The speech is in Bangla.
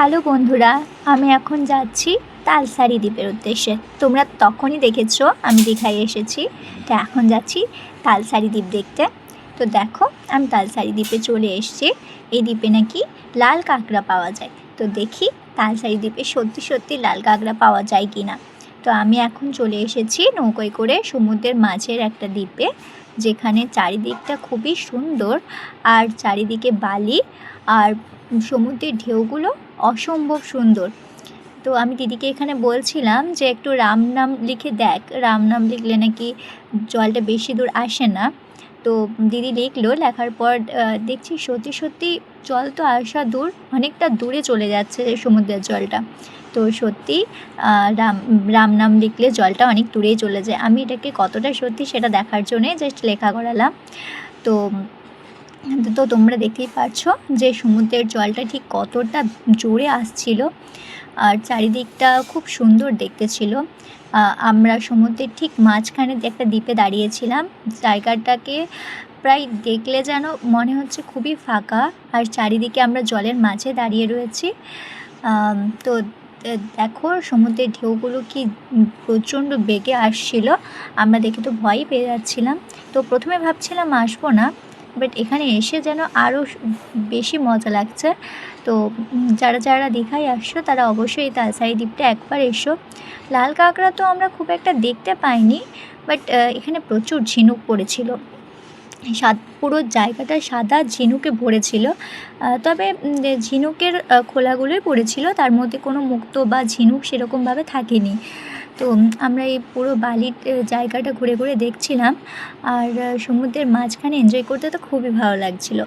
হ্যালো বন্ধুরা, আমি এখন যাচ্ছি তালসারি দ্বীপের উদ্দেশ্যে। তোমরা তখনই দেখেছো আমি দীঘায় এসেছি, তো এখন যাচ্ছি তালসারি দ্বীপ দেখতে। তো দেখো, আমি তালসারি দ্বীপে চলে এসেছি। এই দ্বীপে নাকি লাল কাঁকড়া পাওয়া যায়। তো দেখি তালসারি দ্বীপে সত্যি সত্যি লাল কাঁকড়া পাওয়া যায় কি না। তো আমি এখন চলে এসেছি নৌকোয় করে সমুদ্রের মাঝের একটা দ্বীপে, যেখানে চারিদিকটা খুবই সুন্দর আর চারিদিকে বালি আর সমুদ্রের ঢেউগুলো অসম্ভব সুন্দর। তো আমি দিদিকে এখানে বলছিলাম যে একটু রাম নাম লিখে দেখ, রাম নাম লিখলে নাকি জলটা বেশি দূর আসে না। তো দিদি লিখলো, লেখার পর দেখছি সত্যি সত্যি জল তো আসা দূর, অনেকটা দূরে চলে যাচ্ছে সমুদ্রের জলটা। তো সত্যি রাম রাম নাম লিখলে জলটা অনেক দূরেই চলে যায়। আমি এটাকে কতটা সত্যি সেটা দেখার জন্যে জাস্ট লেখা করালাম। তো তো তোমরা দেখতেই পাচ্ছো যে সমুদ্রের জলটা ঠিক কতটা জোরে আসছিল আর চারিদিকটা খুব সুন্দর দেখতে ছিল। আমরা সমুদ্রের ঠিক মাঝখানে একটা দ্বীপে দাঁড়িয়েছিলাম। জায়গাটাকে প্রায় দেখলে যেন মনে হচ্ছে খুবই ফাঁকা, আর চারিদিকে আমরা জলের মাঝে দাঁড়িয়ে রয়েছি। তো দেখো সমুদ্রের ঢেউগুলো কি প্রচণ্ড বেগে আসছিল, আমরা দেখে তো ভয়ই পেয়ে যাচ্ছিলাম। তো প্রথমে ভাবছিলাম আসবো না, বাট এখানে এসে যেন আরও বেশি মজা লাগছে। তো যারা যারা দীঘায় আসছো তারা অবশ্যই এই তালসারি দ্বীপটা একবার এসো। লাল কাঁকড়া তো আমরা খুব একটা দেখতে পাইনি, বাট এখানে প্রচুর ঝিনুক পড়েছিল। পুরো জায়গাটা সাদা ঝিনুকে ভরেছিল। তবে ঝিনুকের খোলাগুলোই পড়েছিল, তার মধ্যে কোনো মুক্তো বা ঝিনুক সেরকমভাবে থাকেনি। তো আমরা এই পুরো বালির জায়গাটা ঘুরে ঘুরে দেখছিলাম, আর সমুদ্রের মাঝখানে এনজয় করতে তো খুবই ভালো লাগছিলো।